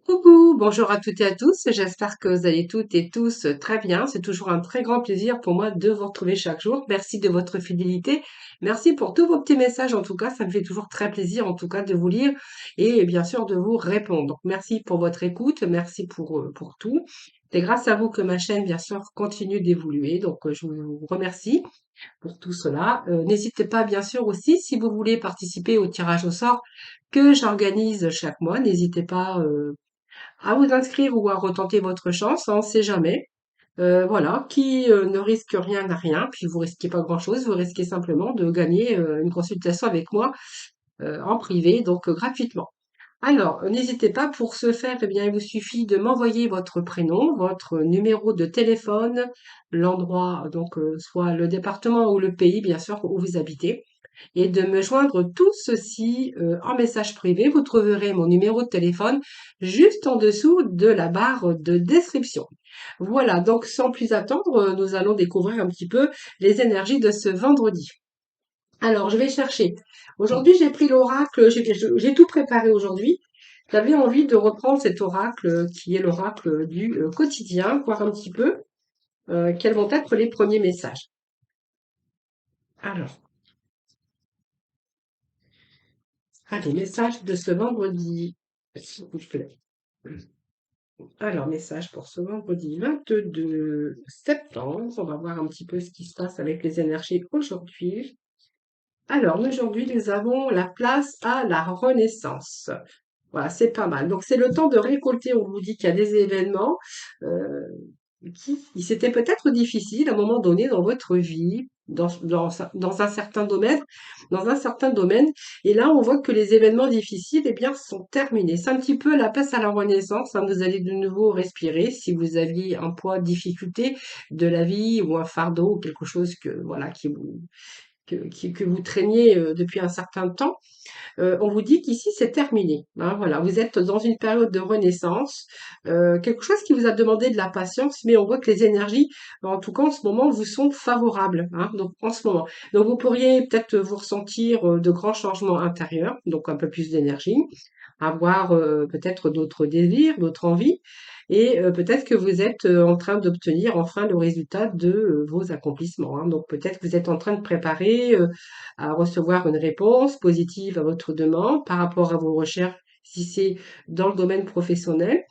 Coucou, bonjour à toutes et à tous. J'espère que vous allez toutes et tous très bien. C'est toujours un très grand plaisir pour moi de vous retrouver chaque jour. Merci de votre fidélité. Merci pour tous vos petits messages. En tout cas, ça me fait toujours très plaisir, en tout cas, de vous lire et bien sûr de vous répondre. Donc, merci pour votre écoute. Merci pour tout. C'est grâce à vous que ma chaîne, bien sûr, continue d'évoluer. Donc, je vous remercie pour tout cela. N'hésitez pas, bien sûr, aussi, si vous voulez participer au tirage au sort que j'organise chaque mois. N'hésitez pas, à vous inscrire ou à retenter votre chance, hein, on ne sait jamais. Voilà, qui ne risque rien n'a rien, puis vous risquez pas grand-chose, vous risquez simplement de gagner une consultation avec moi en privé, donc gratuitement. Alors, n'hésitez pas, pour ce faire, eh bien, il vous suffit de m'envoyer votre prénom, votre numéro de téléphone, l'endroit, donc soit le département ou le pays, bien sûr, où vous habitez, et de me joindre tout ceci en message privé. Vous trouverez mon numéro de téléphone juste en dessous de la barre de description. Voilà, donc sans plus attendre, nous allons découvrir un petit peu les énergies de ce vendredi. Alors, je vais chercher. Aujourd'hui, j'ai pris l'oracle, j'ai tout préparé aujourd'hui. J'avais envie de reprendre cet oracle qui est l'oracle du quotidien, voir un petit peu quels vont être les premiers messages. Alors, allez, message de ce vendredi, s'il vous plaît. Alors, message pour ce vendredi 22 septembre. On va voir un petit peu ce qui se passe avec les énergies aujourd'hui. Alors, aujourd'hui, nous avons la place à la renaissance. Voilà, c'est pas mal. Donc, c'est le temps de récolter. On vous dit qu'il y a des événements euh, qui c'était peut-être difficile à un moment donné dans votre vie, dans un certain domaine, dans un certain domaine. Et là, on voit que les événements difficiles, eh bien, sont terminés. C'est un petit peu la place à la renaissance, hein. Vous allez de nouveau respirer si vous aviez un poids, difficulté de la vie ou un fardeau ou quelque chose que, voilà, que vous traîniez depuis un certain temps. On vous dit qu'ici c'est terminé, hein, voilà, vous êtes dans une période de renaissance, quelque chose qui vous a demandé de la patience, mais on voit que les énergies, en tout cas en ce moment, vous sont favorables, hein, donc en ce moment. Donc vous pourriez peut-être vous ressentir de grands changements intérieurs, donc un peu plus d'énergie, avoir peut-être d'autres désirs, d'autres envies, et peut-être que vous êtes en train d'obtenir enfin le résultat de vos accomplissements, hein. Donc peut-être que vous êtes en train de préparer à recevoir une réponse positive à votre demande par rapport à vos recherches, si c'est dans le domaine professionnel.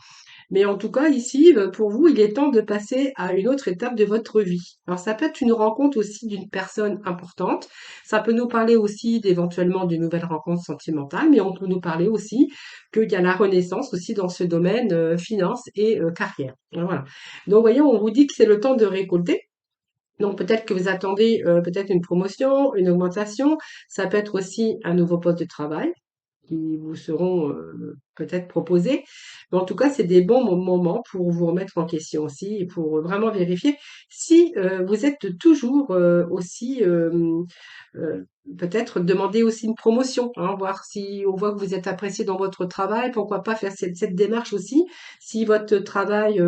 Mais en tout cas, ici, pour vous, il est temps de passer à une autre étape de votre vie. Alors, ça peut être une rencontre aussi d'une personne importante. Ça peut nous parler aussi d'éventuellement d'une nouvelle rencontre sentimentale, mais on peut nous parler aussi qu'il y a la renaissance aussi dans ce domaine finance et carrière. Voilà. Donc, voyez, on vous dit que c'est le temps de récolter. Donc peut-être que vous attendez peut-être une promotion, une augmentation. Ça peut être aussi un nouveau poste de travail qui vous seront peut-être proposés. Mais en tout cas, c'est des bons moments pour vous remettre en question aussi et pour vraiment vérifier si vous êtes toujours aussi peut-être demander aussi une promotion, hein, voir si on voit que vous êtes apprécié dans votre travail, pourquoi pas faire cette démarche aussi. Si votre travail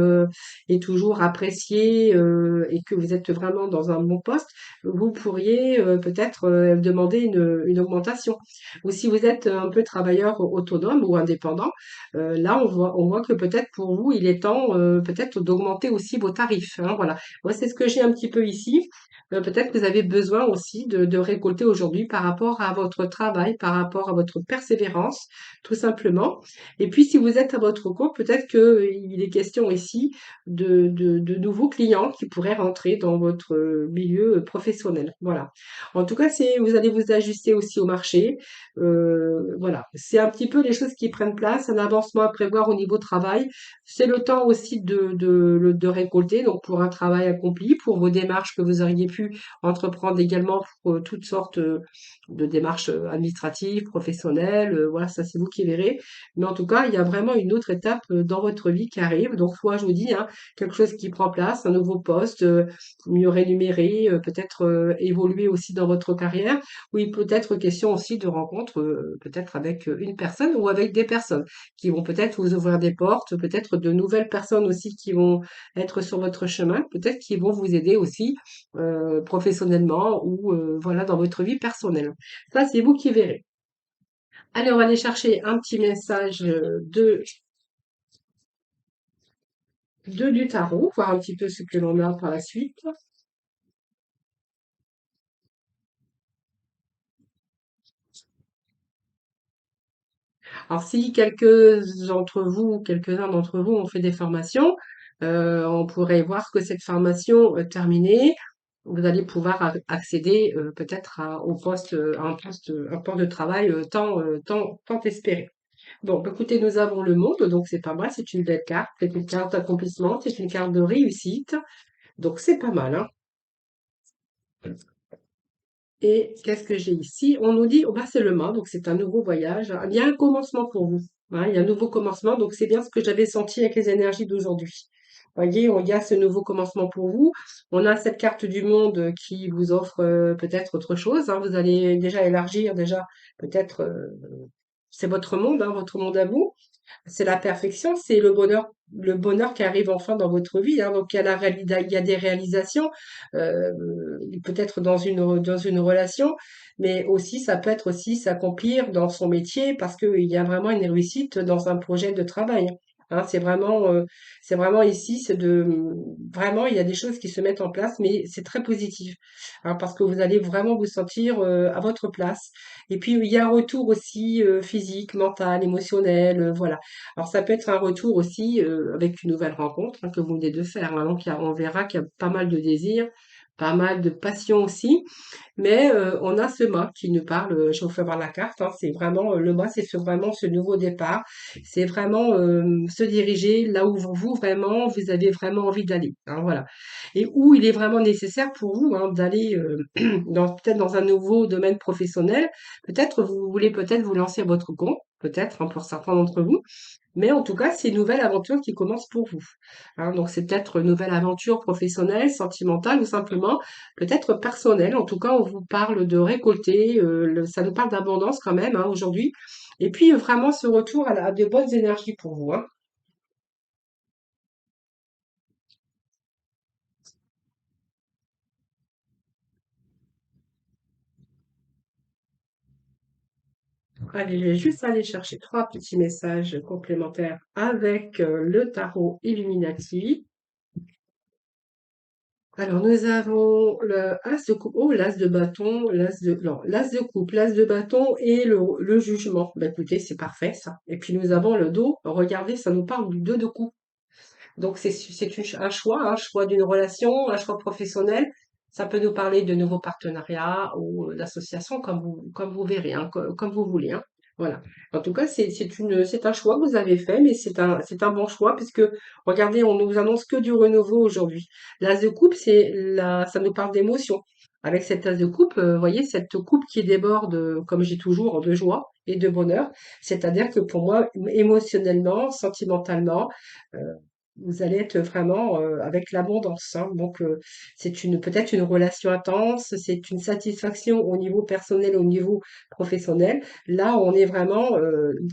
est toujours apprécié et que vous êtes vraiment dans un bon poste, vous pourriez peut-être demander une augmentation. Ou si vous êtes un peu travailleur autonome ou indépendant, là on voit que peut-être pour vous il est temps peut-être d'augmenter aussi vos tarifs, hein, voilà. Moi c'est ce que j'ai un petit peu ici. Peut-être que vous avez besoin aussi de récolter aujourd'hui par rapport à votre travail, par rapport à votre persévérance, tout simplement. Et puis, si vous êtes à votre compte, peut-être qu'il est question ici de nouveaux clients qui pourraient rentrer dans votre milieu professionnel. Voilà. En tout cas, vous allez vous ajuster aussi au marché. Voilà. C'est un petit peu les choses qui prennent place, un avancement à prévoir au niveau travail. C'est le temps aussi de récolter, donc pour un travail accompli, pour vos démarches que vous auriez pu entreprendre également pour toutes sortes de démarches administratives, professionnelles. Voilà, ça c'est vous qui verrez. Mais en tout cas, il y a vraiment une autre étape dans votre vie qui arrive. Donc, soit je vous dis, hein, quelque chose qui prend place, un nouveau poste, mieux rémunéré, peut-être évoluer aussi dans votre carrière. Oui, peut-être question aussi de rencontre, peut-être avec une personne ou avec des personnes qui vont peut-être vous ouvrir des portes, peut-être de nouvelles personnes aussi qui vont être sur votre chemin, peut-être qui vont vous aider aussi professionnellement ou voilà dans votre vie personnelle. Ça, c'est vous qui verrez. Allez, on va aller chercher un petit message de Deux du tarot, voir un petit peu ce que l'on a par la suite. Alors, si quelques d'entre vous, quelques-uns d'entre vous ont fait des formations, on pourrait voir que cette formation terminée, vous allez pouvoir accéder peut-être au poste, à un poste de travail tant espéré. Bon, bah, écoutez, nous avons le monde, donc c'est pas mal, c'est une belle carte, c'est une carte d'accomplissement, c'est une carte de réussite, donc c'est pas mal, hein. Et qu'est-ce que j'ai ici? On nous dit, oh bah c'est le mât, donc c'est un nouveau voyage, hein. Il y a un commencement pour vous, hein, il y a un nouveau commencement, donc c'est bien ce que j'avais senti avec les énergies d'aujourd'hui. Voyez, il y a ce nouveau commencement pour vous. On a cette carte du monde qui vous offre peut-être autre chose, hein. Vous allez déjà élargir, déjà peut-être, c'est votre monde à vous. C'est la perfection, c'est le bonheur qui arrive enfin dans votre vie, hein. Donc il y a des réalisations, euh, peut-être dans une relation, mais aussi ça peut être aussi s'accomplir dans son métier parce qu'il y a vraiment une réussite dans un projet de travail. Hein, c'est vraiment ici, vraiment il y a des choses qui se mettent en place, mais c'est très positif, hein, parce que vous allez vraiment vous sentir à votre place. Et puis il y a un retour aussi physique, mental, émotionnel, voilà. Alors ça peut être un retour aussi avec une nouvelle rencontre hein, que vous venez de faire, hein. Donc on verra qu'il y a pas mal de désirs, pas mal de passion aussi. Mais on a ce mât qui nous parle, je vous fais voir la carte, hein, c'est vraiment, le mât, vraiment ce nouveau départ. C'est vraiment se diriger là où vraiment, vous avez vraiment envie d'aller, hein, voilà. Et où il est vraiment nécessaire pour vous hein, d'aller peut-être dans un nouveau domaine professionnel. Peut-être vous voulez peut-être vous lancer à votre compte, peut-être hein, pour certains d'entre vous. Mais en tout cas, c'est une nouvelle aventure qui commence pour vous. Hein, donc c'est peut-être une nouvelle aventure professionnelle, sentimentale ou simplement peut-être personnelle. En tout cas, on vous parle de récolter, ça nous parle d'abondance quand même hein, aujourd'hui. Et puis vraiment ce retour à de bonnes énergies pour vous, hein. Allez, je vais juste aller chercher trois petits messages complémentaires avec le tarot Illuminati. Alors, nous avons le As de coupe, oh, l'As de bâton, non, l'As de coupe, l'As de bâton et le jugement. Bah, écoutez, c'est parfait, ça. Et puis, nous avons le dos. Regardez, ça nous parle du 2 de coupe. Donc, un choix d'une relation, un choix professionnel. Ça peut nous parler de nouveaux partenariats ou d'associations, comme vous verrez, hein, comme vous voulez, hein. Voilà. En tout cas, c'est un choix que vous avez fait, mais c'est un bon choix puisque, regardez, on nous annonce que du renouveau aujourd'hui. L'as de coupe, ça nous parle d'émotion. Avec cette as de coupe, vous voyez, cette coupe qui déborde, comme j'ai toujours, de joie et de bonheur. C'est-à-dire que pour moi, émotionnellement, sentimentalement, euh, vous allez être vraiment avec l'abondance, hein. Donc, c'est peut-être une relation intense, c'est une satisfaction au niveau personnel, au niveau professionnel. Là, on est vraiment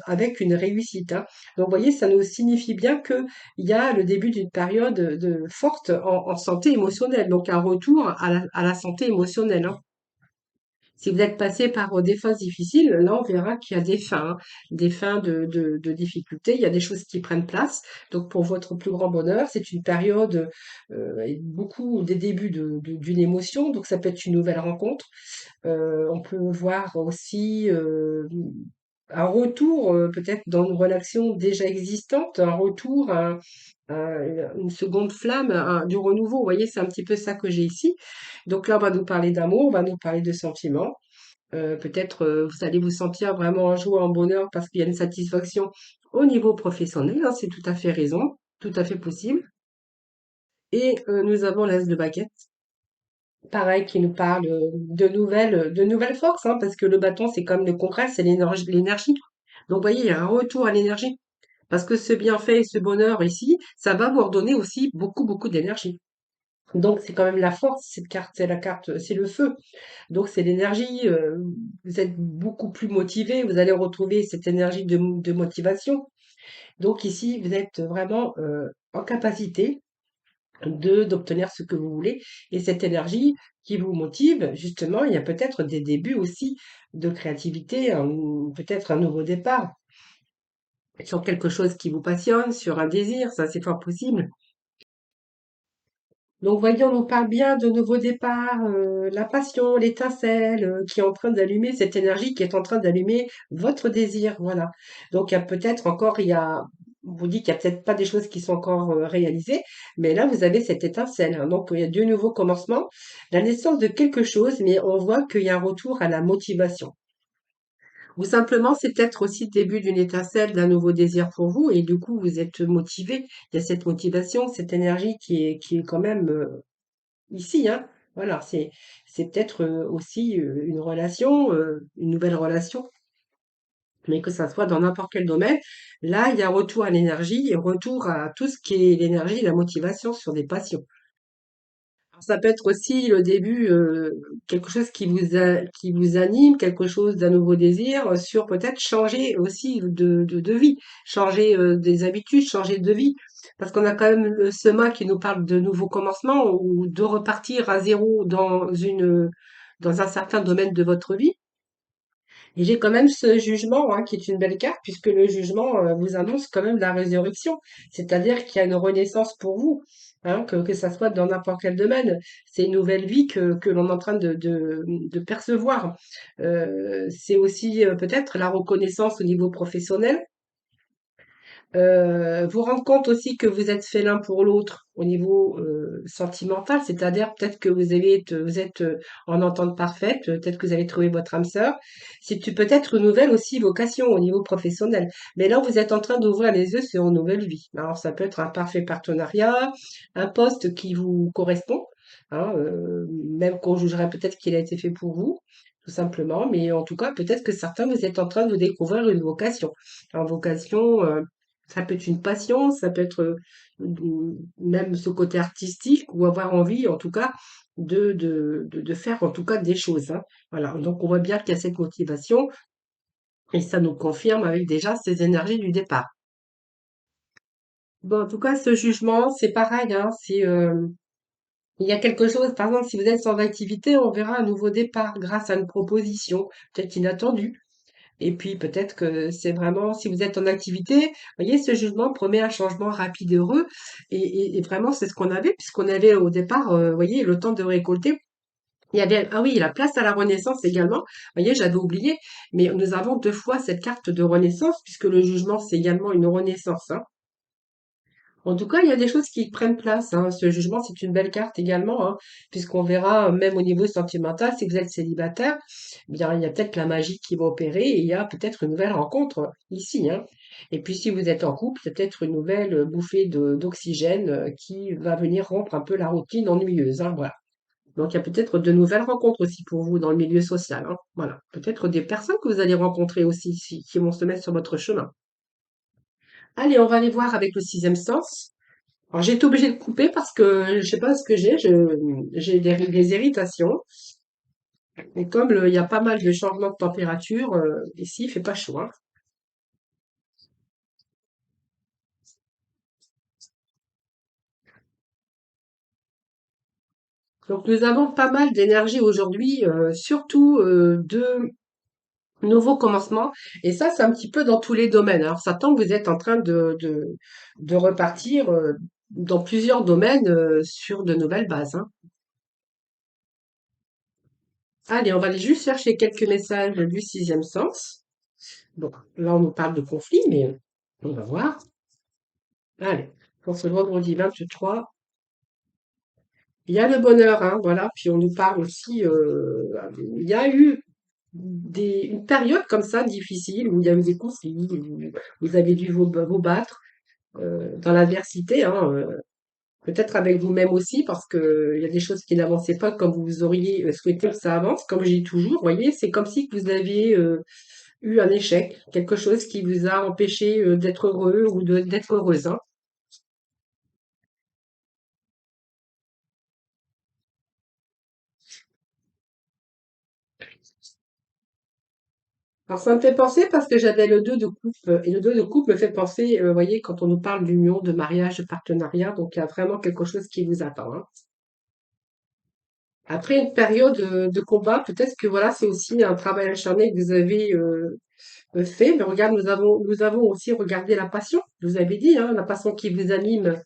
avec une réussite, hein. Donc, vous voyez, ça nous signifie bien que il y a le début d'une période forte en santé émotionnelle, donc un retour à la santé émotionnelle, hein. Si vous êtes passé par des phases difficiles, là, on verra qu'il y a des fins, hein, des fins de difficultés. Il y a des choses qui prennent place. Donc, pour votre plus grand bonheur, c'est une période, et beaucoup des débuts d'une émotion. Donc, ça peut être une nouvelle rencontre. On peut voir aussi un retour, peut-être dans une relation déjà existante, un retour une seconde flamme, du renouveau. Vous voyez, c'est un petit peu ça que j'ai ici. Donc là, on va nous parler d'amour, on va nous parler de sentiments. Peut-être vous allez vous sentir vraiment en joie, en bonheur parce qu'il y a une satisfaction au niveau professionnel, hein, c'est tout à fait raison, tout à fait possible. Et nous avons l'as de baguette, pareil, qui nous parle de nouvelles forces, hein, parce que le bâton, c'est comme le concret, c'est l'énergie. Donc, vous voyez, il y a un retour à l'énergie. Parce que ce bienfait et ce bonheur ici, ça va vous redonner aussi beaucoup, beaucoup d'énergie. Donc, c'est quand même la force, cette carte, c'est la carte, c'est le feu. Donc, c'est l'énergie, vous êtes beaucoup plus motivé, vous allez retrouver cette énergie de motivation. Donc, ici, vous êtes vraiment en capacité d'obtenir ce que vous voulez. Et cette énergie qui vous motive, justement, il y a peut-être des débuts aussi de créativité, peut-être un nouveau départ sur quelque chose qui vous passionne, sur un désir, ça c'est fort possible. Donc, voyons, on nous parle bien de nouveaux départs, la passion, l'étincelle qui est en train d'allumer, cette énergie qui est en train d'allumer votre désir. Voilà. Donc, il y a peut-être encore, on vous dit qu'il y a peut-être pas des choses qui sont encore réalisées, mais là, vous avez cette étincelle, hein. Donc, il y a deux nouveaux commencements, la naissance de quelque chose, mais on voit qu'il y a un retour à la motivation. Ou simplement, c'est peut-être aussi le début d'une étincelle, d'un nouveau désir pour vous, et du coup, vous êtes motivé. Il y a cette motivation, cette énergie qui est quand même ici, hein. Voilà, c'est peut-être aussi une relation, une nouvelle relation, mais que ça soit dans n'importe quel domaine. Là, il y a retour à l'énergie et retour à tout ce qui est l'énergie et la motivation sur des passions. Alors, ça peut être aussi le début, quelque chose qui vous anime, quelque chose d'un nouveau désir sur peut-être changer aussi de vie, changer des habitudes, changer de vie. Parce qu'on a quand même ce mât qui nous parle de nouveaux commencements ou de repartir à zéro dans un certain domaine de votre vie. Et j'ai quand même ce jugement, hein, qui est une belle carte, puisque le jugement vous annonce quand même la résurrection. C'est-à-dire qu'il y a une renaissance pour vous, hein, que ça soit dans n'importe quel domaine. C'est une nouvelle vie que l'on est en train de percevoir. C'est aussi peut-être la reconnaissance au niveau professionnel. Vous rendre compte aussi que vous êtes fait l'un pour l'autre au niveau sentimental, c'est-à-dire peut-être que vous êtes en entente parfaite, peut-être que vous avez trouvé votre âme sœur. Peut-être une nouvelle aussi vocation au niveau professionnel. Mais là, vous êtes en train d'ouvrir les yeux sur une nouvelle vie. Alors, ça peut être un parfait partenariat, un poste qui vous correspond, hein, même qu'on jugerait peut-être qu'il a été fait pour vous, tout simplement. Mais en tout cas, peut-être que certains, vous êtes en train de découvrir une vocation. En vocation, ça peut être une passion, ça peut être même ce côté artistique ou avoir envie, en tout cas, de faire en tout cas des choses, hein. Voilà. Donc, on voit bien qu'il y a cette motivation et ça nous confirme avec déjà ces énergies du départ. Bon, en tout cas, ce jugement, c'est pareil, hein. Il y a quelque chose, par exemple, si vous êtes sans activité, on verra un nouveau départ grâce à une proposition, peut-être inattendue. Et puis peut-être que c'est vraiment, si vous êtes en activité, vous voyez, ce jugement promet un changement rapide et heureux. Et vraiment, c'est ce qu'on avait, puisqu'on avait au départ, vous voyez, le temps de récolter. Il y avait, ah oui, la place à la renaissance également. Vous voyez, j'avais oublié. Mais nous avons deux fois cette carte de renaissance, puisque le jugement, c'est également une renaissance, hein. En tout cas, il y a des choses qui prennent place, hein. Ce jugement, c'est une belle carte également, hein, puisqu'on verra, même au niveau sentimental, si vous êtes célibataire, eh bien, il y a peut-être la magie qui va opérer et il y a peut-être une nouvelle rencontre ici, hein. Et puis, si vous êtes en couple, c'est peut-être une nouvelle bouffée d'oxygène qui va venir rompre un peu la routine ennuyeuse, hein, voilà. Donc, il y a peut-être de nouvelles rencontres aussi pour vous dans le milieu social, hein. Voilà. Peut-être des personnes que vous allez rencontrer aussi, qui vont se mettre sur votre chemin. Allez, on va aller voir avec le sixième sens. Alors, j'ai été obligée de couper parce que je sais pas ce que j'ai des irritations. Et comme il y a pas mal de changements de température, ici, il fait pas chaud, hein. Donc, nous avons pas mal d'énergie aujourd'hui, surtout de nouveaux commencements. Et ça, c'est un petit peu dans tous les domaines. Alors, ça tombe, vous êtes en train de repartir dans plusieurs domaines sur de nouvelles bases, hein. Allez, on va aller juste chercher quelques messages du sixième sens. Bon, là, on nous parle de conflit, mais on va voir. Allez, pour ce vendredi 23, il y a le bonheur, hein, voilà. Puis on nous parle aussi, il y a eu une période comme ça difficile où il y a eu des conflits, où vous avez dû vous battre dans l'adversité, hein, peut-être avec vous-même aussi, parce que il y a des choses qui n'avançaient pas comme vous auriez souhaité que ça avance. Comme je dis toujours, vous voyez, c'est comme si vous aviez eu un échec, quelque chose qui vous a empêché d'être heureux ou d'être heureuse, hein. Alors ça me fait penser parce que j'avais le 2 de coupe et le 2 de coupe me fait penser, vous voyez, quand on nous parle d'union, de mariage, de partenariat, donc il y a vraiment quelque chose qui vous attend, hein. Après une période de combat, peut-être que voilà, c'est aussi un travail acharné que vous avez fait. Mais regarde, nous avons aussi regardé la passion. Je vous avais dit, hein, la passion qui vous anime.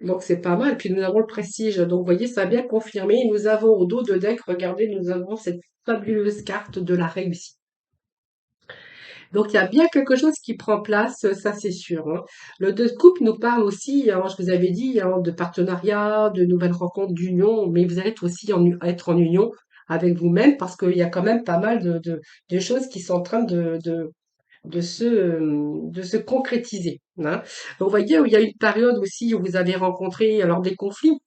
Donc c'est pas mal. Puis nous avons le prestige. Donc vous voyez, ça a bien confirmé. Nous avons au dos de deck, regardez, nous avons cette fabuleuse carte de la réussite. Donc il y a bien quelque chose qui prend place, ça c'est sûr, hein. Le 2 de coupe nous parle aussi, hein, je vous avais dit, hein, de partenariat, de nouvelles rencontres, d'union, mais vous allez être aussi être en union avec vous-même parce qu'il y a quand même pas mal de choses qui sont en train de se concrétiser, hein. Vous voyez, il y a une période aussi où vous avez rencontré alors des conflits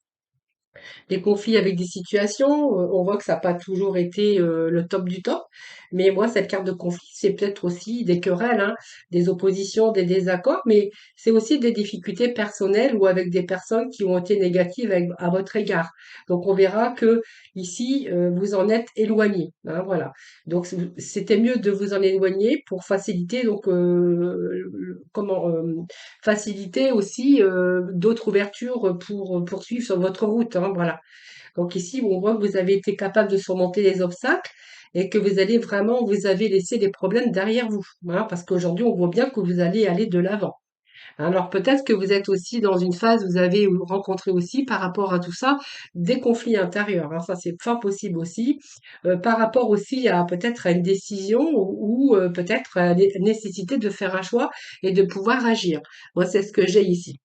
avec des situations. On voit que ça n'a pas toujours été le top du top. Mais moi, cette carte de conflit, c'est peut-être aussi des querelles, hein, des oppositions, des désaccords, mais c'est aussi des difficultés personnelles ou avec des personnes qui ont été négatives à votre égard. Donc, on verra que ici, vous en êtes éloigné, hein, voilà. Donc, c'était mieux de vous en éloigner pour faciliter, donc, faciliter aussi d'autres ouvertures pour poursuivre sur votre route, hein, voilà. Donc ici, on voit que vous avez été capable de surmonter les obstacles et que vous avez laissé les problèmes derrière vous, hein, parce qu'aujourd'hui, on voit bien que vous allez aller de l'avant. Alors peut-être que vous êtes aussi dans une phase, vous avez rencontré aussi par rapport à tout ça des conflits intérieurs, hein, ça c'est fort possible aussi, par rapport aussi à peut-être à une décision ou peut-être à la nécessité de faire un choix et de pouvoir agir. Moi, c'est ce que j'ai ici.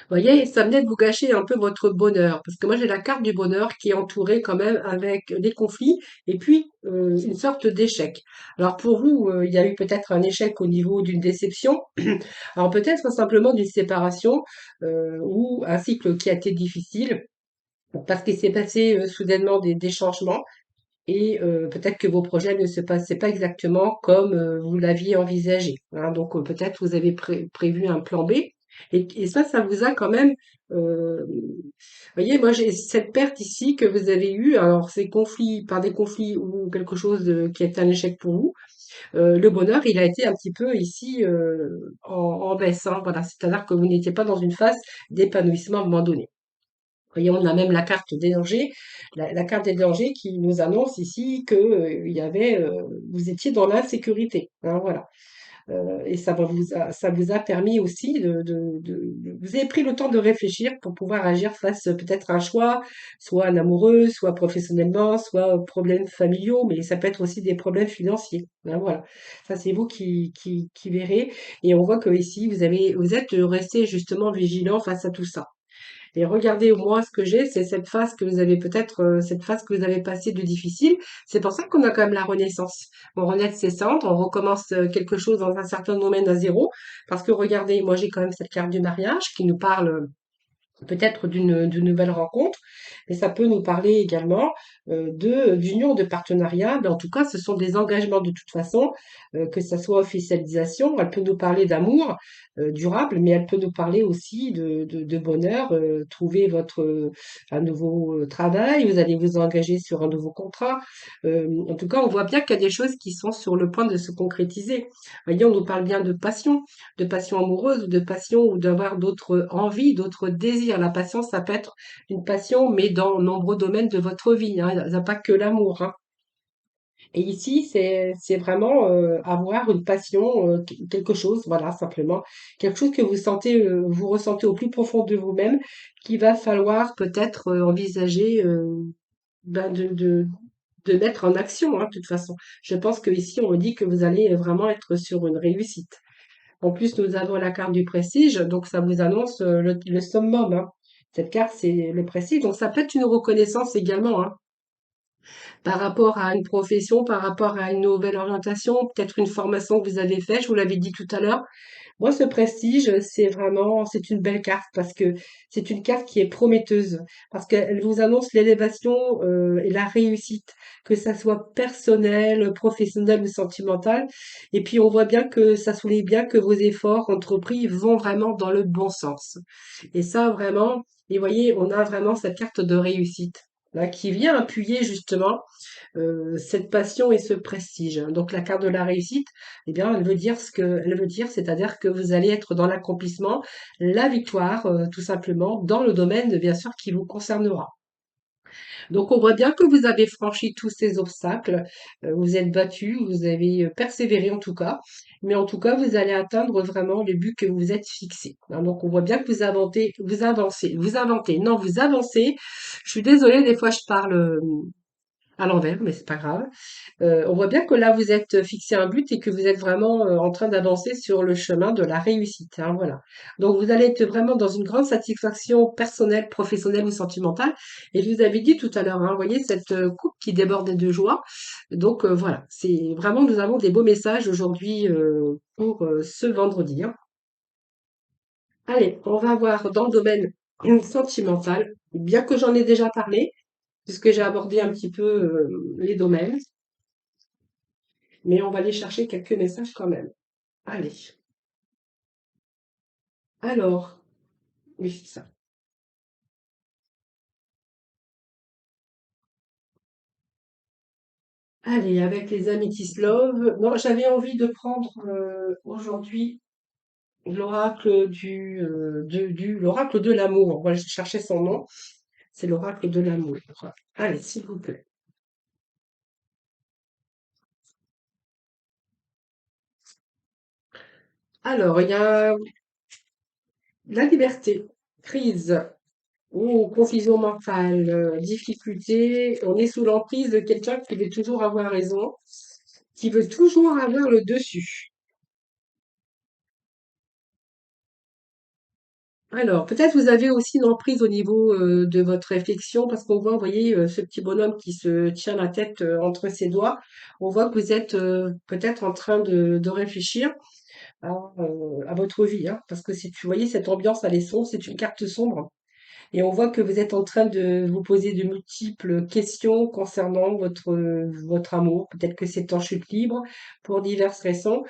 Vous voyez, ça venait de vous gâcher un peu votre bonheur, parce que moi j'ai la carte du bonheur qui est entourée quand même avec des conflits et puis une sorte d'échec. Alors pour vous, il y a eu peut-être un échec au niveau d'une déception, alors peut-être simplement d'une séparation ou un cycle qui a été difficile, parce qu'il s'est passé soudainement des changements et peut-être que vos projets ne se passaient pas exactement comme vous l'aviez envisagé, hein. Donc peut-être vous avez prévu un plan B. Et ça vous a quand même... voyez, moi j'ai cette perte ici que vous avez eue. Alors ces conflits, par des conflits ou quelque chose qui est un échec pour vous, le bonheur, il a été un petit peu ici en baisse, hein, voilà. C'est-à-dire que vous n'étiez pas dans une phase d'épanouissement à un moment donné. Voyez, on a même la carte des dangers, la carte des dangers qui nous annonce ici que vous étiez dans l'insécurité, hein, voilà. Et ça vous a permis aussi vous avez pris le temps de réfléchir pour pouvoir agir face peut-être à un choix, soit un amoureux, soit professionnellement, soit problèmes familiaux, mais ça peut être aussi des problèmes financiers, hein, voilà. Ça, c'est vous qui verrez. Et on voit que ici, vous êtes resté justement vigilant face à tout ça. Et regardez, moi, ce que j'ai, c'est cette phase que vous avez peut-être, cette phase que vous avez passée de difficile. C'est pour ça qu'on a quand même la renaissance. On renaît de ses cendres, on recommence quelque chose dans un certain domaine à zéro. Parce que regardez, moi, j'ai quand même cette carte du mariage qui nous parle peut-être d'une nouvelle rencontre, mais ça peut nous parler également d'union, de partenariat, mais en tout cas, ce sont des engagements de toute façon, que ça soit officialisation, elle peut nous parler d'amour durable, mais elle peut nous parler aussi de bonheur, trouver un nouveau travail, vous allez vous engager sur un nouveau contrat. En tout cas, on voit bien qu'il y a des choses qui sont sur le point de se concrétiser. Voyez, on nous parle bien de passion amoureuse ou de passion ou d'avoir d'autres envies, d'autres désirs. La passion, ça peut être une passion, mais dans nombreux domaines de votre vie, hein. Il n'y a pas que l'amour, hein. Et ici, c'est vraiment avoir une passion, quelque chose, voilà, simplement, quelque chose que vous sentez, vous ressentez au plus profond de vous-même, qu'il va falloir peut-être envisager ben, de mettre en action, hein, de toute façon. Je pense que ici, on me dit que vous allez vraiment être sur une réussite. En plus, nous avons la carte du prestige, donc ça vous annonce le summum, hein. Cette carte, c'est le prestige, donc ça peut être une reconnaissance également, hein, par rapport à une profession, par rapport à une nouvelle orientation, peut-être une formation que vous avez faite, je vous l'avais dit tout à l'heure. Moi, ce prestige, c'est une belle carte parce que c'est une carte qui est prometteuse, parce qu'elle vous annonce l'élévation et la réussite, que ça soit personnel, professionnel ou sentimental. Et puis, on voit bien que ça souligne bien que vos efforts entrepris vont vraiment dans le bon sens. Et ça, vraiment, et voyez, on a vraiment cette carte de réussite. Là, qui vient appuyer justement cette passion et ce prestige. Donc la carte de la réussite, eh bien, elle veut dire ce que elle veut dire, c'est-à-dire que vous allez être dans l'accomplissement, la victoire, tout simplement, dans le domaine, bien sûr, qui vous concernera. Donc on voit bien que vous avez franchi tous ces obstacles, vous êtes battu, vous avez persévéré en tout cas, mais en tout cas vous allez atteindre vraiment le but que vous êtes fixé, hein. Donc on voit bien que non, vous avancez. Je suis désolée, des fois je parle à l'envers, mais c'est pas grave. On voit bien que là, vous êtes fixé un but et que vous êtes vraiment en train d'avancer sur le chemin de la réussite, hein, voilà. Donc, vous allez être vraiment dans une grande satisfaction personnelle, professionnelle ou sentimentale. Et je vous avais dit tout à l'heure, hein, vous voyez cette coupe qui débordait de joie. Donc, voilà, c'est vraiment, nous avons des beaux messages aujourd'hui pour ce vendredi, hein. Allez, on va voir dans le domaine sentimental, bien que j'en ai déjà parlé, puisque j'ai abordé un petit peu les domaines. Mais on va aller chercher quelques messages quand même. Allez. Alors, oui, c'est ça. Allez, avec les Amethyst Love. Non, j'avais envie de prendre aujourd'hui l'oracle l'oracle de l'amour. Voilà, je cherchais son nom. C'est l'oracle de l'amour. Allez, s'il vous plaît. Alors, il y a la liberté, crise ou confusion mentale, difficulté. On est sous l'emprise de quelqu'un qui veut toujours avoir raison, qui veut toujours avoir le dessus. Alors, peut-être vous avez aussi une emprise au niveau de votre réflexion, parce qu'on voit, vous voyez, ce petit bonhomme qui se tient la tête entre ses doigts. On voit que vous êtes peut-être en train de réfléchir à votre vie, hein, parce que si tu voyez cette ambiance, elle est sombre, c'est une carte sombre. Et on voit que vous êtes en train de vous poser de multiples questions concernant votre amour. Peut-être que c'est en chute libre pour diverses raisons,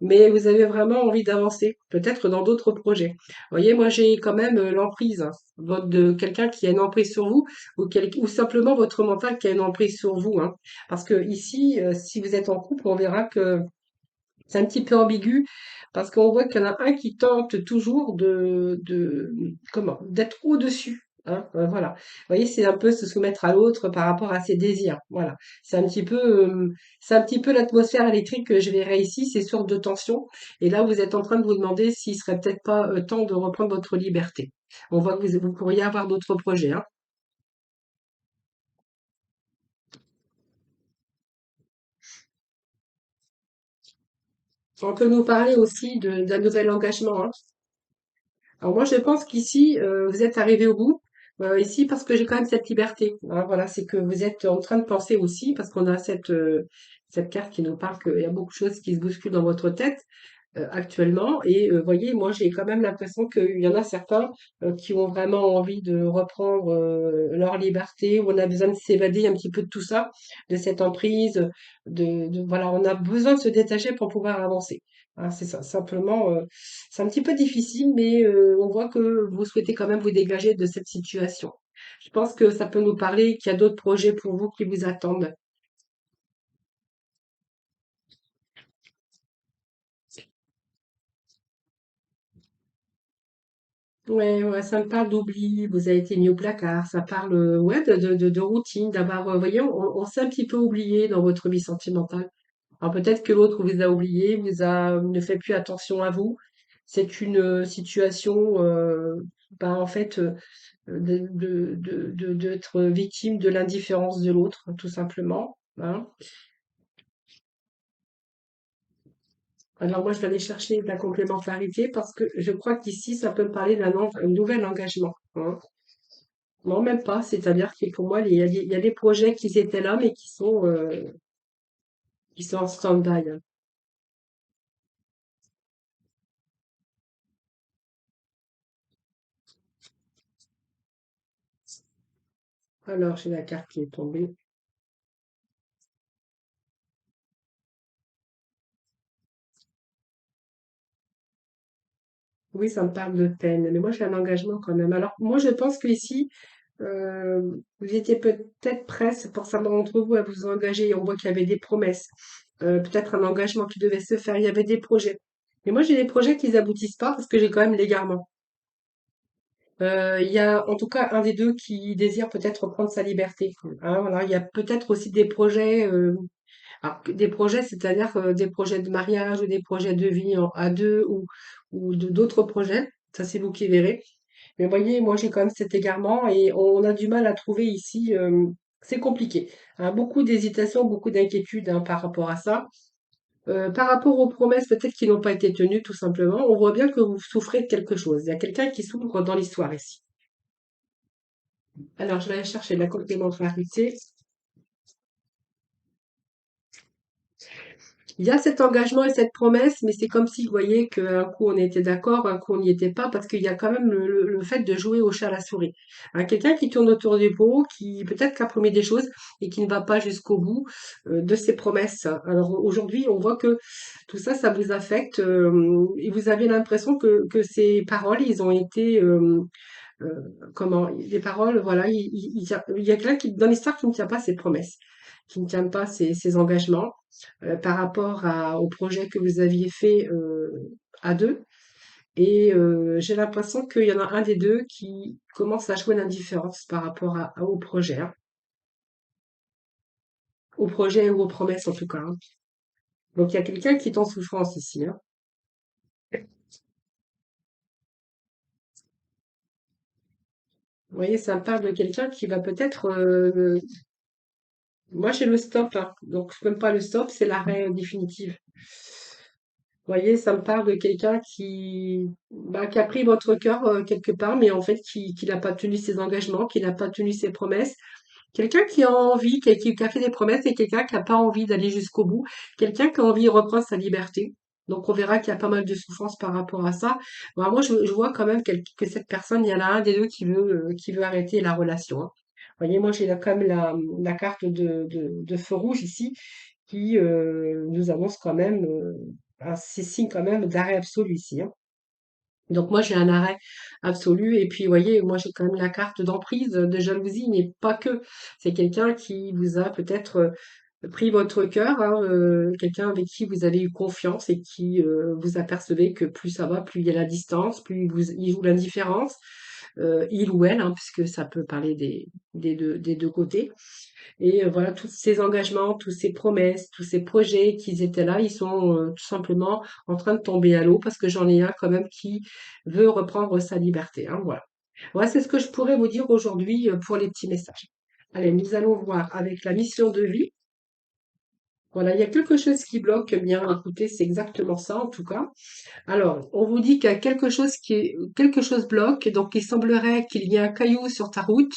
mais vous avez vraiment envie d'avancer, peut-être dans d'autres projets. Vous voyez, moi j'ai quand même l'emprise, hein, de quelqu'un qui a une emprise sur vous ou simplement votre mental qui a une emprise sur vous, hein. Parce que ici, si vous êtes en couple, on verra que c'est un petit peu ambigu parce qu'on voit qu'il y en a un qui tente toujours d'être au-dessus, hein, voilà. Vous voyez, c'est un peu se soumettre à l'autre par rapport à ses désirs. Voilà. C'est un petit peu l'atmosphère électrique que je verrai ici, ces sortes de tensions. Et là, vous êtes en train de vous demander s'il serait peut-être pas temps de reprendre votre liberté. On voit que vous pourriez avoir d'autres projets, hein. On peut nous parler aussi d'un nouvel engagement, hein. Alors moi, je pense qu'ici, vous êtes arrivé au bout. Ici, parce que j'ai quand même cette liberté, hein, voilà, c'est que vous êtes en train de penser aussi, parce qu'on a cette carte qui nous parle qu'il y a beaucoup de choses qui se bousculent dans votre tête actuellement. Et voyez, moi, j'ai quand même l'impression qu'il y en a certains qui ont vraiment envie de reprendre leur liberté, où on a besoin de s'évader un petit peu de tout ça, de cette emprise, voilà, on a besoin de se détacher pour pouvoir avancer, hein, c'est ça, simplement. C'est un petit peu difficile, mais on voit que vous souhaitez quand même vous dégager de cette situation. Je pense que ça peut nous parler qu'il y a d'autres projets pour vous qui vous attendent. Ouais, ouais, ça me parle d'oubli, vous avez été mis au placard, ça parle ouais, de routine, d'avoir, vous voyez, on s'est un petit peu oublié dans votre vie sentimentale. Alors peut-être que l'autre vous a oublié, ne fait plus attention à vous. C'est une situation, bah, en fait, d'être victime de l'indifférence de l'autre, tout simplement, hein. Alors moi, je vais aller chercher de la complémentarité parce que je crois qu'ici, ça peut me parler un nouvel engagement, hein. Non, même pas. C'est-à-dire que pour moi, il y a des projets qui étaient là, mais qui sont en stand-by, hein. Alors, j'ai la carte qui est tombée. Oui, ça me parle de peine, mais moi, j'ai un engagement quand même. Alors, moi, je pense qu'ici, vous étiez peut-être prêts, pour certains d'entre vous, à vous engager. On voit qu'il y avait des promesses, peut-être un engagement qui devait se faire. Il y avait des projets. Mais moi, j'ai des projets qui n'aboutissent pas parce que j'ai quand même l'égarement. Il y a en tout cas un des 2 qui désire peut-être prendre sa liberté, hein, voilà. Il y a peut-être aussi des projets, alors que des projets, c'est-à-dire, des projets de mariage ou des projets de vie à 2 ou d'autres projets. Ça, c'est vous qui verrez. Mais voyez, moi, j'ai quand même cet égarement et on a du mal à trouver ici, c'est compliqué, hein. Beaucoup d'hésitation, beaucoup d'inquiétude, hein, par rapport à ça. Par rapport aux promesses peut-être qui n'ont pas été tenues, tout simplement, on voit bien que vous souffrez de quelque chose. Il y a quelqu'un qui souffre dans l'histoire ici. Alors, je vais aller chercher la complémentarité. Il y a cet engagement et cette promesse, mais c'est comme si, vous voyez, qu'un coup on était d'accord, un coup on n'y était pas, parce qu'il y a quand même le fait de jouer au chat à la souris. Hein, quelqu'un qui tourne autour du pot, qui peut-être qu'a promis des choses et qui ne va pas jusqu'au bout de ses promesses. Alors aujourd'hui, on voit que tout ça, ça vous affecte et vous avez l'impression que ces paroles, ils ont été comment les paroles, voilà, il y a quelqu'un qui, dans l'histoire qui ne tient pas ses promesses, qui ne tient pas ses engagements par rapport au projet que vous aviez fait à deux. Et j'ai l'impression qu'il y en a un des deux qui commence à jouer l'indifférence par rapport au projet, hein. Au projet ou aux promesses en tout cas, hein. Donc il y a quelqu'un qui est en souffrance ici, hein. Vous voyez, ça me parle de quelqu'un qui va peut-être moi, j'ai le stop, hein. Donc, c'est même pas le stop, c'est l'arrêt définitif. Vous voyez, ça me parle de quelqu'un qui a pris votre cœur quelque part, mais en fait, qui n'a pas tenu ses engagements, qui n'a pas tenu ses promesses. Quelqu'un qui a envie, qui a fait des promesses, et quelqu'un qui n'a pas envie d'aller jusqu'au bout. Quelqu'un qui a envie de reprendre sa liberté. Donc, on verra qu'il y a pas mal de souffrance par rapport à ça. Moi, je vois quand même que cette personne, il y en a un des deux qui veut arrêter la relation, hein. Vous voyez, moi, j'ai quand même la carte de feu rouge ici qui nous annonce quand même ces signes quand même d'arrêt absolu ici, hein. Donc moi j'ai un arrêt absolu et puis vous voyez moi j'ai quand même la carte d'emprise, de jalousie, mais pas que. C'est quelqu'un qui vous a peut-être pris votre cœur, hein, quelqu'un avec qui vous avez eu confiance et qui vous apercevez que plus ça va, plus il y a la distance, plus il joue l'indifférence, il ou elle, hein, puisque ça peut parler des deux côtés. Et voilà, tous ces engagements, tous ces promesses, tous ces projets qui étaient là, ils sont tout simplement en train de tomber à l'eau parce que j'en ai un quand même qui veut reprendre sa liberté, hein, voilà. Voilà, c'est ce que je pourrais vous dire aujourd'hui pour les petits messages. Allez, nous allons voir avec la mission de vie. Voilà, il y a quelque chose qui bloque. Eh bien, écoutez, c'est exactement ça en tout cas. Alors, on vous dit qu'il y a quelque chose bloque, donc il semblerait qu'il y ait un caillou sur ta route.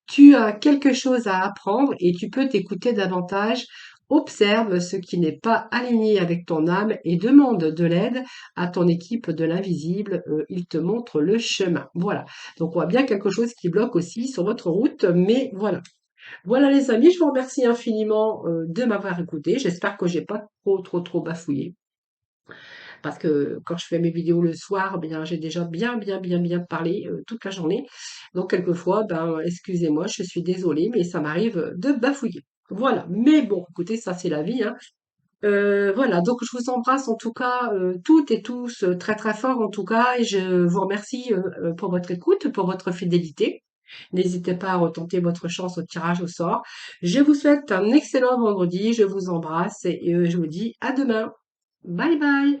Tu as quelque chose à apprendre et tu peux t'écouter davantage. Observe ce qui n'est pas aligné avec ton âme et demande de l'aide à ton équipe de l'invisible. Il te montre le chemin. Voilà. Donc, on voit bien quelque chose qui bloque aussi sur votre route, mais voilà. Voilà les amis, je vous remercie infiniment de m'avoir écouté. J'espère que j'ai pas trop bafouillé. Parce que quand je fais mes vidéos le soir, bien, j'ai déjà bien parlé toute la journée. Donc, quelquefois, ben, excusez-moi, je suis désolée, mais ça m'arrive de bafouiller. Voilà. Mais bon, écoutez, ça, c'est la vie, hein. Voilà. Donc, je vous embrasse en tout cas, toutes et tous, très fort en tout cas. Et je vous remercie pour votre écoute, pour votre fidélité. N'hésitez pas à retenter votre chance au tirage au sort. Je vous souhaite un excellent vendredi. Je vous embrasse et je vous dis à demain. Bye bye.